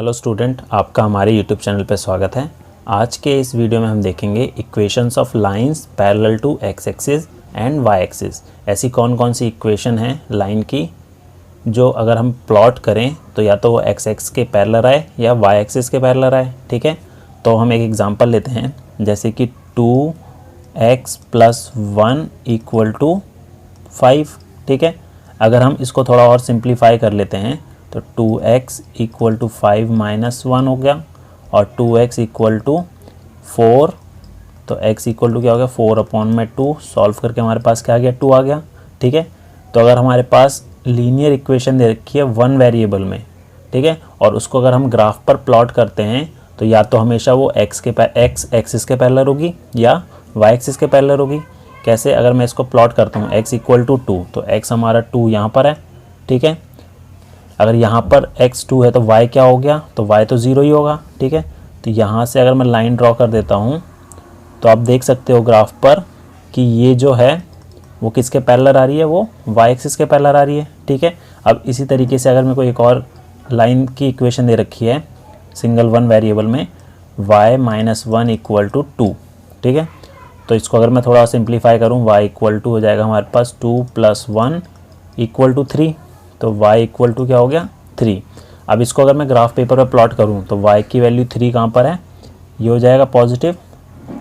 Hello student, आपका हमारे YouTube channel पर स्वागत है। आज के इस वीडियो में हम देखेंगे equations of lines parallel to X axis and Y axis. ऐसी कौन कौन सी इक्वेशन हैं लाइन की जो अगर हम प्लॉट करें तो या तो वो एक्स एक्स के पैरेलल आए या वाई एक्सिस के पैरेलल आए। ठीक है, तो हम एक एग्जांपल लेते हैं, जैसे कि 2x + 1 = 5। ठीक है, अगर हम इसको थोड़ा और सिंप्लीफाई कर लेते हैं तो 2x = 5 - 1 हो गया और 2x = 4। तो x = क्या हो गया, 4/2। सॉल्व करके हमारे पास क्या आ गया, 2 आ गया। ठीक है, तो अगर हमारे पास लीनियर इक्वेशन दे रखी है 1 वेरिएबल में, ठीक है, और उसको अगर हम ग्राफ पर प्लॉट करते हैं तो या तो हमेशा वो x एक्सिस के पैरेलल होगी या y एक्सिस के पैरेलल होगी। कैसे, अगर मैं इसको प्लॉट करता हूँ x = 2, तो x हमारा 2 यहाँ पर है। ठीक है, अगर यहाँ पर x 2 है तो y क्या हो गया, तो y तो 0 ही होगा। ठीक है, तो यहाँ से अगर मैं लाइन ड्रॉ कर देता हूँ तो आप देख सकते हो ग्राफ पर कि ये जो है वो किसके पैरेलल आ रही है, वो y एक्सिस के पैरेलल आ रही है। ठीक है, अब इसी तरीके से अगर मेरे को एक और लाइन की इक्वेशन दे रखी है सिंगल 1 वेरिएबल में, y - 1 = 2। ठीक है, तो इसको अगर मैं थोड़ा सिंप्लीफाई करूँ, y = हो जाएगा हमारे पास 2 + 1 = 3। तो y = क्या हो गया, 3। अब इसको अगर मैं ग्राफ पेपर पर प्लॉट करूं तो y की वैल्यू 3 कहाँ पर है, ये हो जाएगा पॉजिटिव।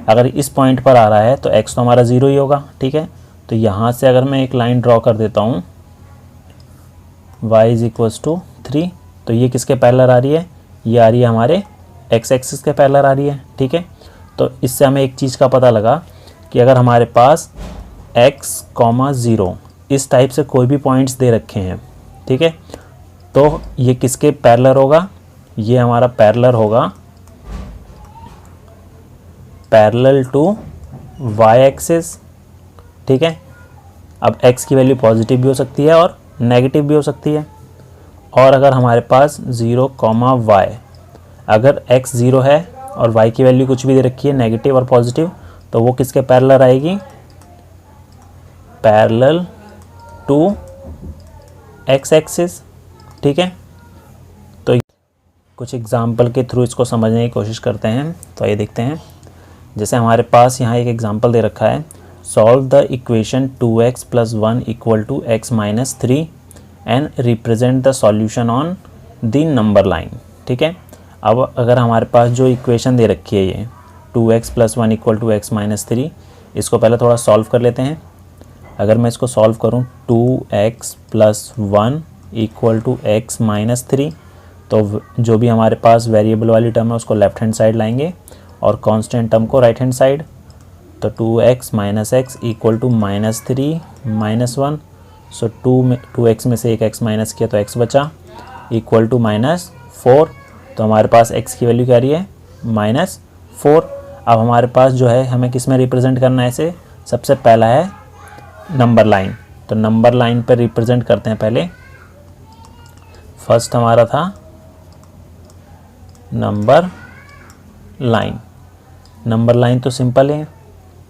अगर इस पॉइंट पर आ रहा है तो x तो हमारा 0 ही होगा। ठीक है, तो यहाँ से अगर मैं एक लाइन ड्रॉ कर देता हूँ y = 3, तो ये किसके पैरेलल आ रही है, ये आ रही है हमारे x एक्सिस के पैरेलल आ रही है। ठीक है, तो इससे हमें एक चीज़ का पता लगा कि अगर हमारे पास x, 0 इस टाइप से कोई भी पॉइंट्स दे रखे हैं, ठीक है, तो ये किसके पैरेलल होगा, ये हमारा पैरेलल होगा पैरेलल टू y एक्सिस। ठीक है, अब x की वैल्यू पॉजिटिव भी हो सकती है और नेगेटिव भी हो सकती है। और अगर हमारे पास 0, y, अगर x 0 है और y की वैल्यू कुछ भी दे रखी है नेगेटिव और पॉजिटिव, तो वो किसके पैरेलल आएगी, पैरेलल टू एक्स एक्सिस। ठीक है, तो कुछ एग्जाम्पल के थ्रू इसको समझने की कोशिश करते हैं। तो ये देखते हैं, जैसे हमारे पास यहाँ एक एग्जाम्पल दे रखा है, solve the equation 2x + 1 = x - 3 and represent the solution on the number line. ठीक है, अब अगर हमारे पास जो इक्वेशन दे रखी है ये 2x + 1 = x - 3, इसको पहले थोड़ा सॉल्व कर लेते हैं। अगर मैं इसको सॉल्व करूं 2x + 1 = x - 3, तो जो भी हमारे पास वेरिएबल वाली टर्म है उसको लेफ्ट हैंड साइड लाएंगे और कांस्टेंट टर्म को राइट हैंड साइड। तो 2x - x = -3 - 1। सो 2x में से एक x माइनस किया तो x बचा, इक्वल टू -4। तो हमारे पास x की वैल्यू क्या आ रही है, -4। अब हमारे पास जो है हमें किस में रिप्रेजेंट करना है इसे, सबसे पहला है नंबर लाइन। तो नंबर लाइन पर रिप्रेजेंट करते हैं पहले। फर्स्ट हमारा था नंबर लाइन। नंबर लाइन तो सिंपल है,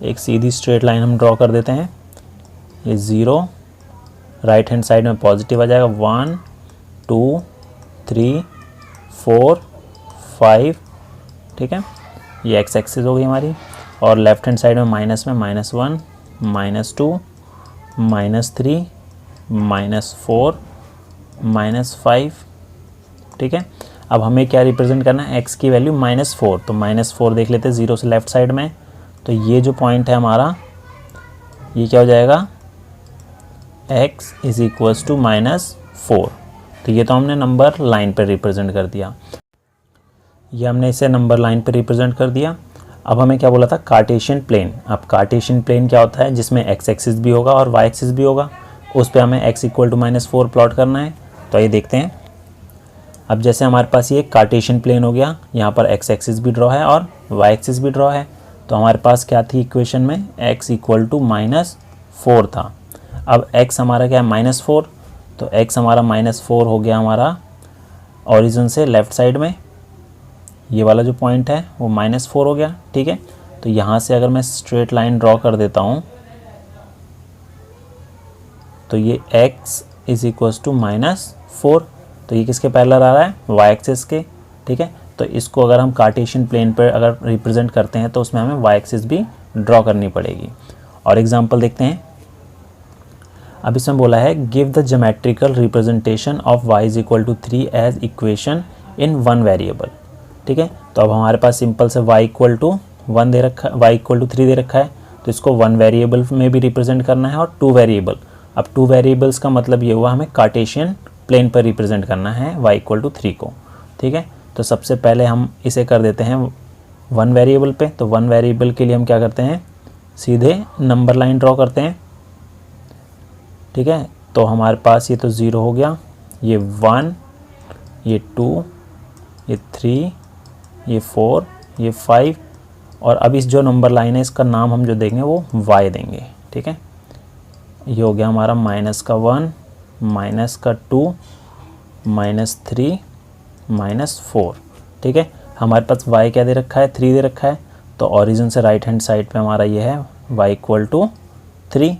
एक सीधी स्ट्रेट लाइन हम ड्रॉ कर देते हैं। ये 0, राइट हैंड साइड में पॉजिटिव आ जाएगा, 1 2 3 4 5। ठीक है, ये एक्स एक्सिस हो गई हमारी। और लेफ्ट हैंड साइड में माइनस में -1 -2 -3 -4 -5। ठीक है, अब हमें क्या रिप्रेजेंट करना है, x की वैल्यू -4। तो -4 देख लेते हैं 0 से लेफ्ट साइड में। तो ये जो पॉइंट है हमारा, ये क्या हो जाएगा, x = -4। तो ये तो हमने नंबर लाइन पर रिप्रेजेंट कर दिया, ये हमने इसे नंबर लाइन पर रिप्रेजेंट कर दिया। अब हमें क्या बोला था, कार्टेशियन प्लेन। अब कार्टेशियन प्लेन क्या होता है, जिसमें x एक्सिस भी होगा और y एक्सिस भी होगा, उस पर हमें x = -4 प्लॉट करना है। तो ये देखते हैं, अब जैसे हमारे पास ये कार्टेशियन प्लेन हो गया, यहाँ पर x एक्सिस भी ड्रॉ है और y एक्सिस भी ड्रॉ है। तो हमारे पास क्या थी इक्वेशन में, x = -4 था। अब x हमारा क्या है, -4। तो x हमारा -4 हो गया हमारा ओरिजिन से लेफ़्ट साइड में, ये वाला जो पॉइंट है वो -4 हो गया। ठीक है, तो यहाँ से अगर मैं स्ट्रेट लाइन ड्रॉ कर देता हूँ तो ये x = -4। तो ये किसके पैरेलल आ रहा है, y एक्सिस के। ठीक है। तो इसको अगर हम कार्टेशियन प्लेन पर अगर रिप्रेजेंट करते हैं तो उसमें हमें वाई एक्सिस भी ड्रॉ करनी पड़ेगी। और एग्जांपल देखते हैं। अब इसमें बोला है give the geometrical representation of y is equal to 3 as equation in one variable. ठीक है, तो अब हमारे पास सिंपल से y इक्वल टू 1 दे रखा है, y इक्वल टू 3 दे रखा है, तो इसको वन वेरिएबल में भी रिप्रेजेंट करना है और टू वेरिएबल। अब टू वेरिएबल्स का मतलब ये हुआ हमें कार्टेशियन प्लेन पर रिप्रेजेंट करना है y इक्वल टू 3 को। ठीक है, तो सबसे पहले हम इसे कर देते हैं वन वेरिएबल पे। तो वन वेरिएबल के लिए हम क्या करते हैं, सीधे नंबर लाइन ड्रॉ करते हैं। ठीक है, तो हमारे पास ये तो 0 हो गया, ये 1, ये 2, ये 3, ये 4, ये 5, और अब इस जो नंबर लाइन है इसका नाम हम जो देंगे वो y देंगे। ठीक है, ये हो गया हमारा -1, -2, -3, -4। ठीक है, हमारे पास y क्या दे रखा है, 3 दे रखा है, तो ओरिजिन से राइट हैंड साइड पे हमारा ये है y इक्वल टू 3।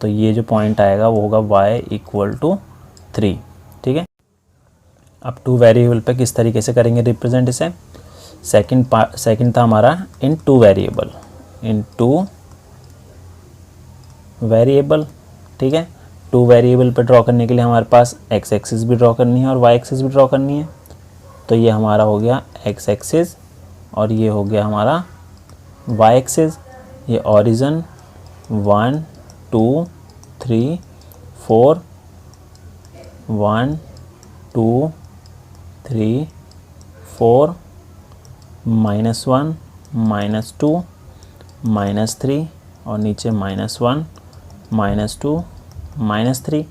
तो ये जो पॉइंट आएगा वो होगा y इक्वल टू 3। ठीक है, अब टू वेरिएबल पे किस तरीके से करेंगे रिप्रेजेंट इसे। सेकंड था हमारा इन two variable, in two variable. ठीक है, टू वेरिएबल पे ड्रॉ करने के लिए हमारे पास x एक्सिस भी ड्रॉ करनी है और y एक्सिस भी ड्रॉ करनी है। तो ये हमारा हो गया x एक्सिस और ये हो गया हमारा y एक्सिस। ये ओरिजिन 1, 2, 3, 4, 1, 2, 3, 4, -1, -2, -3 और नीचे -1, -2, -3।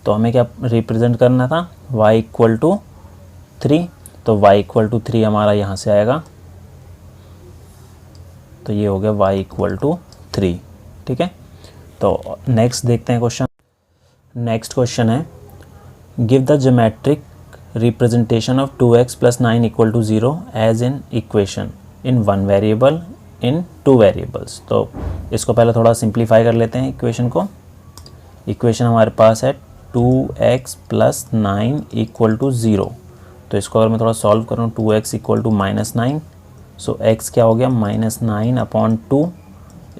तो हमें क्या रिप्रेजेंट करना था, y इक्वल टू 3। तो y इक्वल टू 3 हमारा यहाँ से आएगा, तो ये हो गया y इक्वल टू 3। ठीक है, तो नेक्स्ट देखते हैं क्वेश्चन। नेक्स्ट क्वेश्चन है give the geometric representation of 2x + 9 = 0 as in equation in one variable in two variables. तो इसको पहले थोड़ा सिंप्लीफाई कर लेते हैं इक्वेशन को। इक्वेशन हमारे पास है 2x + 9 = 0। तो इसको अगर मैं थोड़ा सॉल्व करूँ, 2x = -9, सो x क्या हो गया -9/2।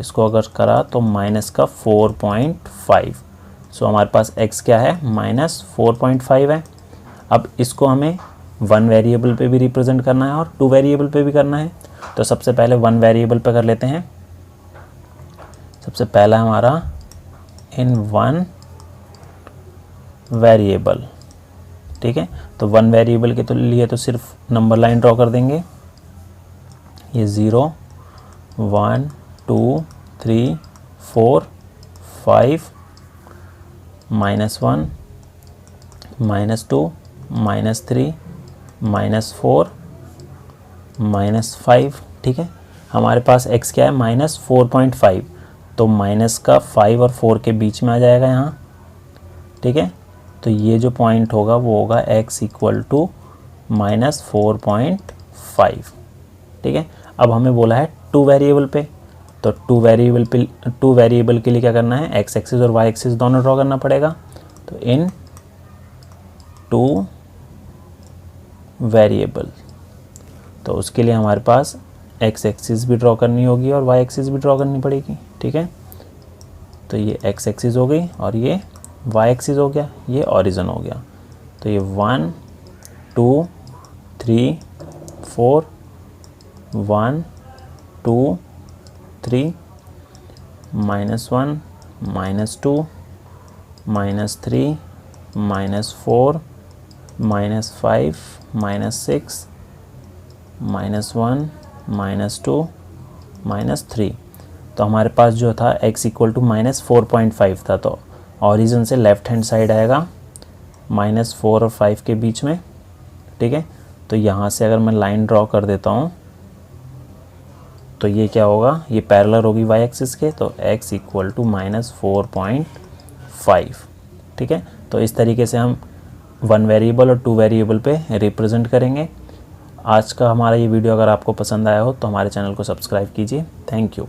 इसको अगर करा तो माइनस का 4.5। सो हमारे पास x क्या है -4.5 है। अब इसको हमें वन वेरिएबल पे भी रिप्रेजेंट करना है और टू वेरिएबल पे भी करना है। तो सबसे पहले वन वेरिएबल पे कर लेते हैं। सबसे पहला हमारा इन वन वेरिएबल। ठीक है, तो वन वेरिएबल के तो लिए तो सिर्फ नंबर लाइन ड्रॉ कर देंगे। ये 0, 1, 2, 3, 4, 5, -1, -2, -3, -4, -5। ठीक है, हमारे पास x क्या है -4.5, तो माइनस का 5 और 4 के बीच में आ जाएगा यहाँ। ठीक है, तो ये जो पॉइंट होगा वो होगा x इक्वल टू -4.5। ठीक है, अब हमें बोला है टू वेरिएबल पे, तो टू वेरिएबल के लिए क्या करना है, x एक्सिस और y एक्सिस दोनों ड्रॉ करना पड़ेगा। तो इन टू वेरिएबल, तो उसके लिए हमारे पास x एक्सिस भी ड्रॉ करनी होगी और y एक्सिस भी ड्रॉ करनी पड़ेगी। ठीक है, तो ये x एक्सिस हो गई और ये y एक्सिस हो गया, ये ओरिजिन हो गया। तो ये 1, 2, 3, 4, 1, 2, 3, -1, -2, -3, -4, -5, -6, -1, -2, -3। तो हमारे पास जो था x इक्वल टू -4.5 था, तो ओरिजिन से लेफ्ट हैंड साइड आएगा -4 और 5 के बीच में। ठीक है, तो यहाँ से अगर मैं लाइन ड्रॉ कर देता हूँ तो ये क्या होगा, ये पैरेलल होगी y एक्सिस के, तो x इक्वल टू -4.5। ठीक है, तो इस तरीके से हम वन वेरिएबल और टू वेरिएबल पे रिप्रेजेंट करेंगे। आज का हमारा ये वीडियो अगर आपको पसंद आया हो तो हमारे चैनल को सब्सक्राइब कीजिए। Thank you.